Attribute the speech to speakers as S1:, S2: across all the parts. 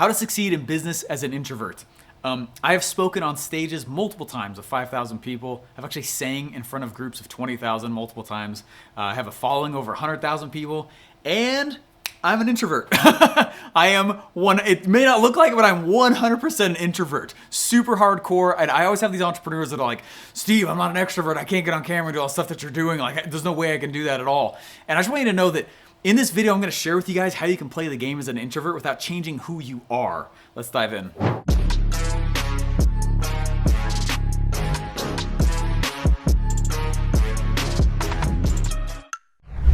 S1: How to succeed in business as an introvert. I have spoken on stages multiple times of 5,000 people. I've actually sang in front of groups of 20,000 multiple times. I have a following over 100,000 people, and I'm an introvert. It may not look like it, but I'm 100% an introvert. Super hardcore. And I always have these entrepreneurs that are like, Steve, I'm not an extrovert. I can't get on camera and do all the stuff that you're doing. Like, there's no way I can do that at all. And I just want you to know that in this video, I'm going to share with you guys how you can play the game as an introvert without changing who you are. Let's dive in.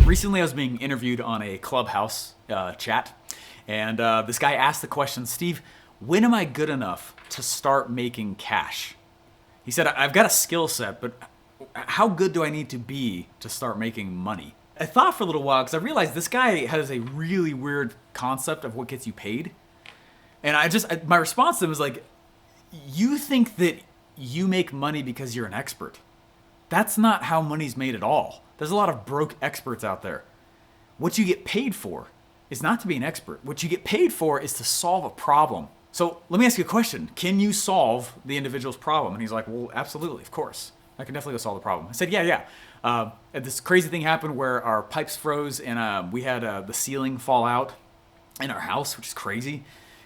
S1: Recently, I was being interviewed on a Clubhouse chat, and this guy asked the question, Steve, when am I good enough to start making cash? He said, I've got a skill set, but how good do I need to be to start making money? I thought for a little while because I realized this guy has a really weird concept of what gets you paid. And my response to him was like, you think that you make money because you're an expert. That's not how money's made at all. There's a lot of broke experts out there. What you get paid for is not to be an expert. What you get paid for is to solve a problem. So let me ask you a question. Can you solve the individual's problem? And he's like, well, absolutely, of course. I can definitely go solve the problem. I said, yeah. This crazy thing happened where our pipes froze and we had the ceiling fall out in our house, which is crazy.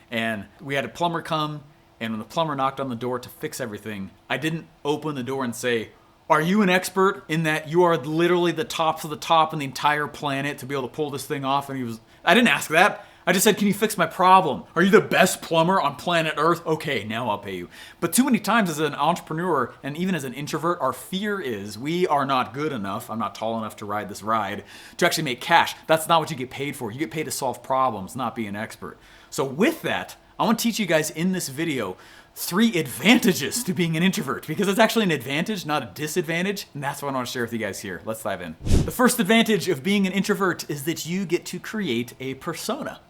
S1: And we had a plumber come, and when the plumber knocked on the door to fix everything, I didn't open the door and say, are you an expert in that you are literally the tops of the top in the entire planet to be able to pull this thing off? And I didn't ask that. I just said, can you fix my problem? Are you the best plumber on planet Earth? Okay, now I'll pay you. But too many times as an entrepreneur and even as an introvert, our fear is we are not good enough. I'm not tall enough to ride this ride to actually make cash. That's not what you get paid for. You get paid to solve problems, not be an expert. So with that, I want to teach you guys in this video 3 advantages to being an introvert, because it's actually an advantage, not a disadvantage, and that's what I want to share with you guys here. Let's dive in. The first advantage of being an introvert is that you get to create a persona.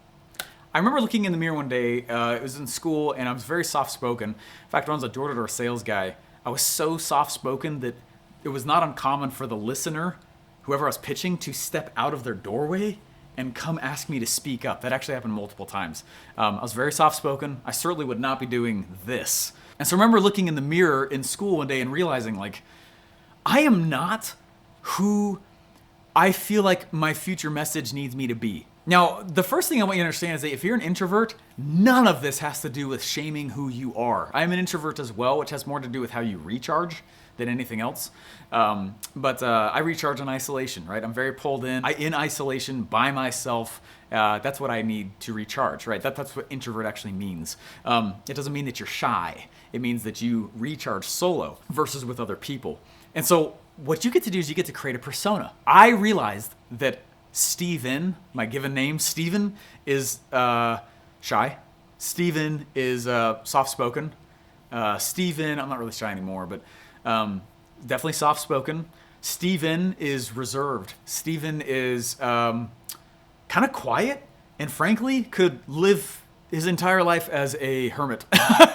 S1: I remember looking in the mirror one day, it was in school, and I was very soft-spoken. In fact, when I was a door-to-door sales guy, I was so soft-spoken that it was not uncommon for the listener, whoever I was pitching, to step out of their doorway and come ask me to speak up. That actually happened multiple times. I was very soft-spoken. I certainly would not be doing this. And so I remember looking in the mirror in school one day and realizing, like, I am not who I feel like my future message needs me to be. Now, the first thing I want you to understand is that if you're an introvert, none of this has to do with shaming who you are. I'm an introvert as well, which has more to do with how you recharge than anything else. But I recharge in isolation, right? I'm very pulled in isolation by myself. That's what I need to recharge, right? That's what introvert actually means. It doesn't mean that you're shy. It means that you recharge solo versus with other people. And so what you get to do is you get to create a persona. I realized that Steven, my given name, Steven, is shy. Steven is soft-spoken. Steven, I'm not really shy anymore, but definitely soft-spoken. Steven is reserved. Steven is kind of quiet and frankly could live his entire life as a hermit.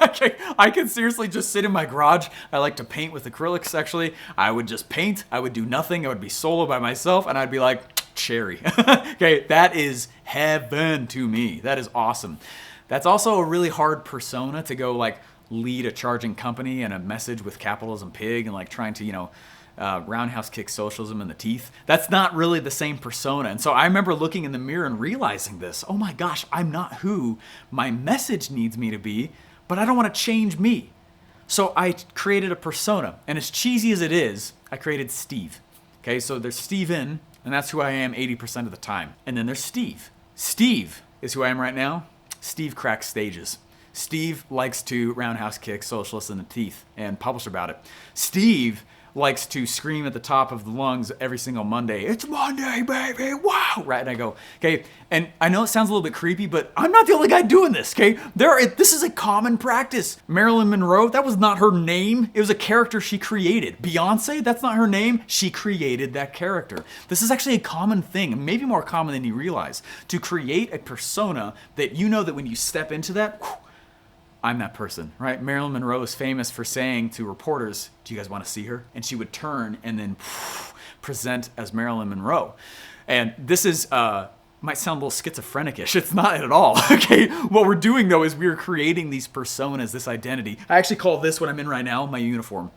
S1: Okay, I can seriously just sit in my garage. I like to paint with acrylics, actually. I would just paint. I would do nothing. I would be solo by myself, and I'd be like, cherry. Okay, that is heaven to me. That is awesome. That's also a really hard persona to go like lead a charging company and a message with capitalism pig and like trying to, roundhouse kick socialism in the teeth. That's not really the same persona. And so I remember looking in the mirror and realizing this. Oh my gosh, I'm not who my message needs me to be, but I don't want to change me. So I created a persona. And as cheesy as it is, I created Steve. Okay, so there's Steven, and that's who I am 80% of the time. And then there's Steve. Steve is who I am right now. Steve cracks stages. Steve likes to roundhouse kick socialists in the teeth and publish about it. Steve likes to scream at the top of the lungs every single Monday, it's Monday, baby, wow, right? And I go, okay, and I know it sounds a little bit creepy, but I'm not the only guy doing this, okay? This is a common practice. Marilyn Monroe, that was not her name. It was a character she created. Beyonce, that's not her name. She created that character. This is actually a common thing, maybe more common than you realize, to create a persona that you know that when you step into that, whew, I'm that person, right? Marilyn Monroe is famous for saying to reporters, do you guys want to see her? And she would turn and then present as Marilyn Monroe. And this is might sound a little schizophrenic-ish. It's not at all, okay? What we're doing, though, is we're creating these personas, this identity. I actually call this, what I'm in right now, my uniform.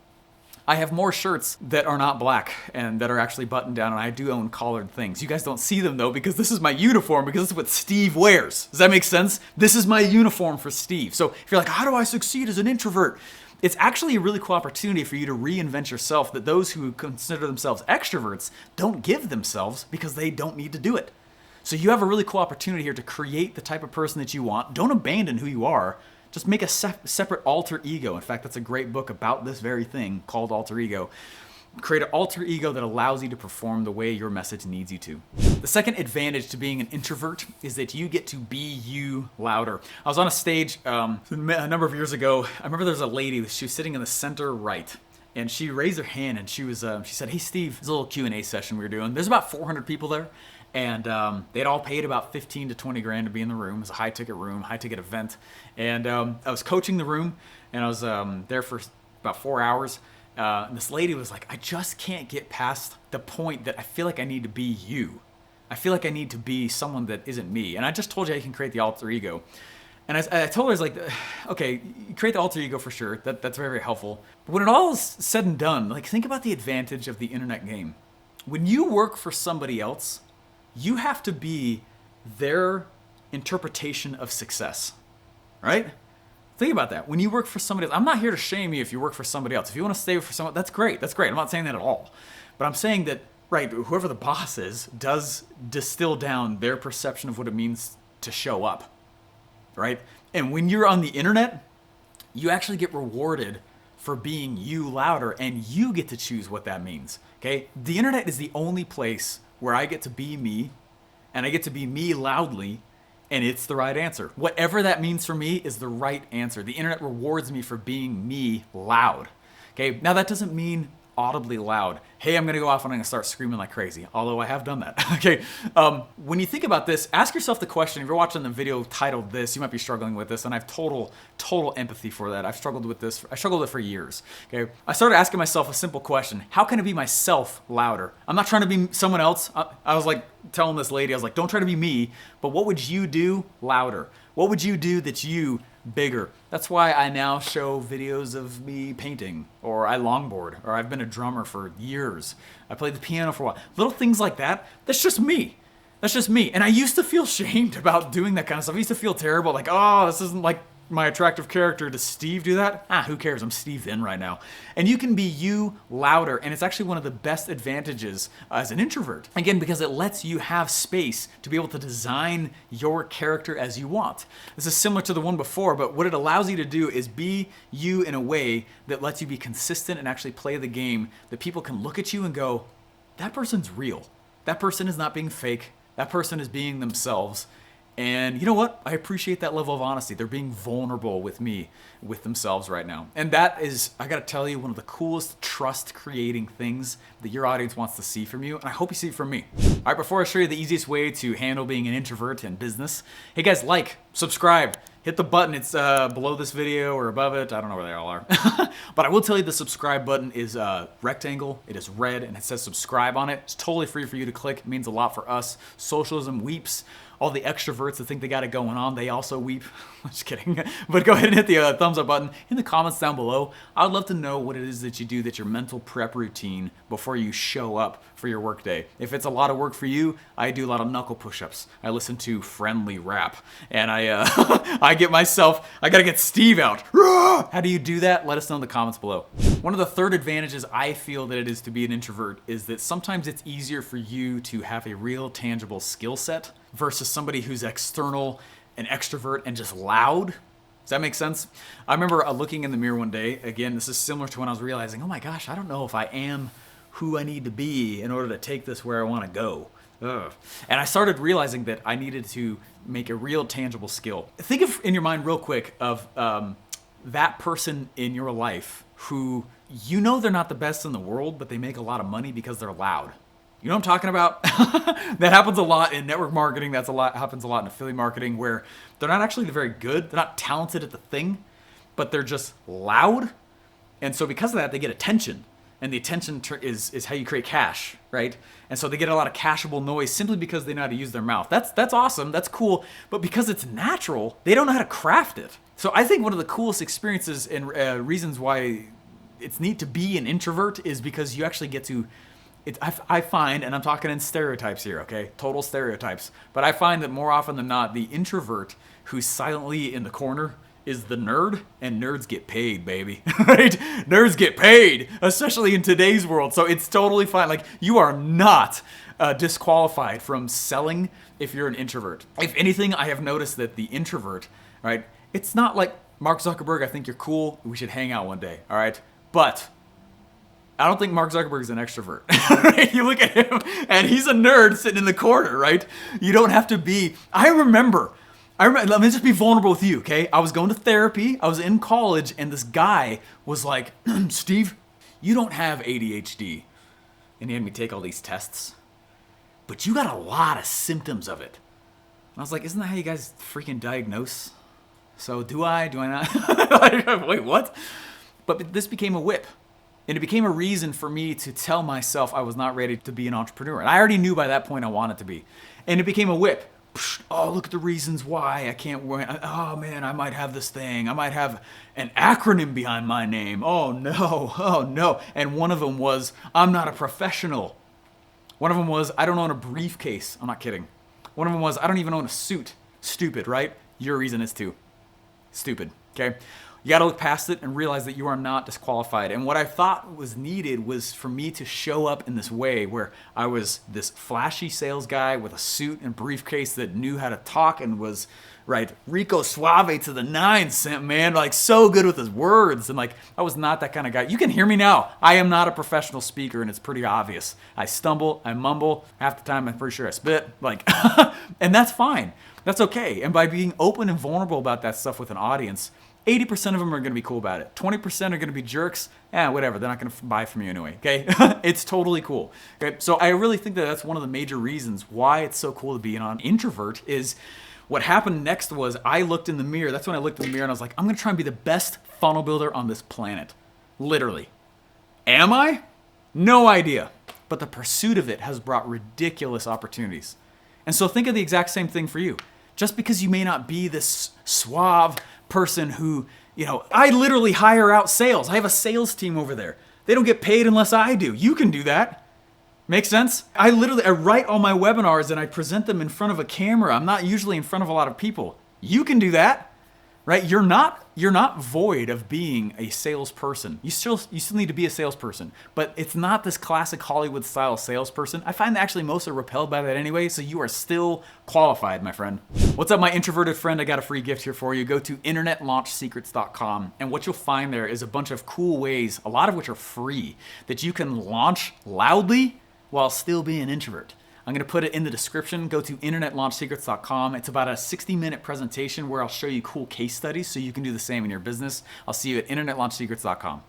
S1: I have more shirts that are not black and that are actually buttoned down, and I do own collared things. You guys don't see them, though, because this is my uniform, because this is what Steve wears. Does that make sense? This is my uniform for Steve. So if you're like, how do I succeed as an introvert? It's actually a really cool opportunity for you to reinvent yourself that those who consider themselves extroverts don't give themselves because they don't need to do it. So you have a really cool opportunity here to create the type of person that you want. Don't abandon who you are. Just make a separate alter ego. In fact, that's a great book about this very thing called Alter Ego. Create an alter ego that allows you to perform the way your message needs you to. The second advantage to being an introvert is that you get to be you louder. I was on a stage a number of years ago. I remember there was a lady, she was sitting in the center right. And she raised her hand and she said, hey Steve, there's a little Q&A session we were doing. There's about 400 people there. And they'd all paid about 15 to 20 grand to be in the room. It was a high ticket room, high ticket event. And I was coaching the room and I was there for about 4 hours. And this lady was like, I just can't get past the point that I feel like I need to be you. I feel like I need to be someone that isn't me. And I just told you I can create the alter ego. And I told her, I was like, okay, you create the alter ego for sure. That's very, very helpful. But when it all is said and done, like think about the advantage of the internet game. When you work for somebody else, you have to be their interpretation of success, right? Think about that. When you work for somebody else, I'm not here to shame you if you work for somebody else. If you want to stay for someone, that's great. That's great. I'm not saying that at all. But I'm saying that, right, whoever the boss is does distill down their perception of what it means to show up, right? And when you're on the internet, you actually get rewarded for being you louder, and you get to choose what that means, okay? The internet is the only place where I get to be me, and I get to be me loudly, and it's the right answer. Whatever that means for me is the right answer. The internet rewards me for being me loud. Okay, now that doesn't mean audibly loud. Hey, I'm gonna go off and I'm gonna start screaming like crazy, although I have done that. Okay, when you think about this, ask yourself the question, if you're watching the video titled this, you might be struggling with this, and I have total empathy for that. I've struggled with this, I struggled with it for years. Okay, I started asking myself a simple question: how can I be myself louder? I'm not trying to be someone else. I was like telling this lady, I was like, don't try to be me, but what would you do louder? What would you do that's you bigger? That's why I now show videos of me painting, or I longboard, or I've been a drummer for years. I played the piano for a while. Little things like that, that's just me. That's just me. And I used to feel shamed about doing that kind of stuff. I used to feel terrible, like, oh, this isn't like my attractive character. Does Steve do that? Who cares? I'm Steve then right now. And you can be you louder, and it's actually one of the best advantages as an introvert. Again, because it lets you have space to be able to design your character as you want. This is similar to the one before, but what it allows you to do is be you in a way that lets you be consistent and actually play the game that people can look at you and go, that person's real. That person is not being fake. That person is being themselves. And you know what? I appreciate that level of honesty. They're being vulnerable with me, with themselves right now. And that is, I gotta tell you, one of the coolest trust-creating things that your audience wants to see from you. And I hope you see it from me. All right, before I show you the easiest way to handle being an introvert in business, hey guys, like, subscribe, hit the button. It's below this video or above it. I don't know where they all are. But I will tell you the subscribe button is rectangle. It is red and it says subscribe on it. It's totally free for you to click. It means a lot for us. Socialism weeps. All the extroverts that think they got it going on, they also weep. Just kidding. But go ahead and hit the thumbs up button in the comments down below. I'd love to know what it is that you do, that's your mental prep routine before you show up for your workday. If it's a lot of work for you, I do a lot of knuckle push-ups. I listen to friendly rap, and I gotta get Steve out. How do you do that? Let us know in the comments below. One of the third advantages I feel that it is to be an introvert is that sometimes it's easier for you to have a real tangible skill set versus somebody who's external and extrovert and just loud. Does that make sense? I remember looking in the mirror one day. Again, this is similar to when I was realizing, oh my gosh, I don't know if I am who I need to be in order to take this where I want to go. And I started realizing that I needed to make a real tangible skill. Think of, in your mind real quick, of that person in your life who you know they're not the best in the world, but they make a lot of money because they're loud. You know what I'm talking about? That happens a lot in network marketing. Happens a lot in affiliate marketing, where they're not actually very good. They're not talented at the thing, but they're just loud. And so because of that, they get attention. and the attention is how you create cash, right? And so they get a lot of cashable noise simply because they know how to use their mouth. That's awesome, that's cool, but because it's natural, they don't know how to craft it. So I think one of the coolest experiences and reasons why it's neat to be an introvert is because you actually get to, I find, and I'm talking in stereotypes here, okay? Total stereotypes. But I find that more often than not, the introvert who's silently in the corner is the nerd, and nerds get paid, baby, right? Nerds get paid, especially in today's world. So it's totally fine. Like, you are not disqualified from selling if you're an introvert. If anything, I have noticed that the introvert, right? It's not like, Mark Zuckerberg, I think you're cool. We should hang out one day, all right? But I don't think Mark Zuckerberg is an extrovert. Right? You look at him, and he's a nerd sitting in the corner, right? You don't have to be. I remember, let me just be vulnerable with you, okay? I was going to therapy. I was in college, and this guy was like, Steve, you don't have ADHD. And he had me take all these tests. But you got a lot of symptoms of it. And I was like, isn't that how you guys freaking diagnose? So do I not? Like, wait, what? But this became a whip. And it became a reason for me to tell myself I was not ready to be an entrepreneur. And I already knew by that point I wanted to be. And it became a whip. Oh, look at the reasons why I can't win. Oh man, I might have this thing. I might have an acronym behind my name. Oh no. And one of them was, I'm not a professional. One of them was, I don't own a briefcase. I'm not kidding. One of them was, I don't even own a suit. Stupid, right? Your reason is too. Stupid, okay? You got to look past it and realize that you are not disqualified. And what I thought was needed was for me to show up in this way where I was this flashy sales guy with a suit and briefcase that knew how to talk and was, right, Rico Suave to the nines, man, like so good with his words. And like, I was not that kind of guy. You can hear me now. I am not a professional speaker, and it's pretty obvious. I stumble, I mumble. Half the time, I'm pretty sure I spit. Like, and that's fine. That's okay. And by being open and vulnerable about that stuff with an audience, 80% of them are going to be cool about it. 20% are going to be jerks. Whatever. They're not going to buy from you anyway. Okay. It's totally cool. Okay. So I really think that that's one of the major reasons why it's so cool to be an introvert is what happened next was I looked in the mirror. That's when I looked in the mirror and I was like, I'm going to try and be the best funnel builder on this planet. Literally. Am I? No idea. But the pursuit of it has brought ridiculous opportunities. And so think of the exact same thing for you. Just because you may not be this suave person who, I literally hire out sales. I have a sales team over there. They don't get paid unless I do. You can do that. Make sense? I write all my webinars and I present them in front of a camera. I'm not usually in front of a lot of people. You can do that, right? You're not void of being a salesperson. You still need to be a salesperson, but it's not this classic Hollywood style salesperson. I find that actually most are repelled by that anyway, so you are still qualified, my friend. What's up, my introverted friend? I got a free gift here for you. Go to internetlaunchsecrets.com, and what you'll find there is a bunch of cool ways, a lot of which are free, that you can launch loudly while still being an introvert. I'm going to put it in the description. Go to internetlaunchsecrets.com. It's about a 60-minute presentation where I'll show you cool case studies so you can do the same in your business. I'll see you at internetlaunchsecrets.com.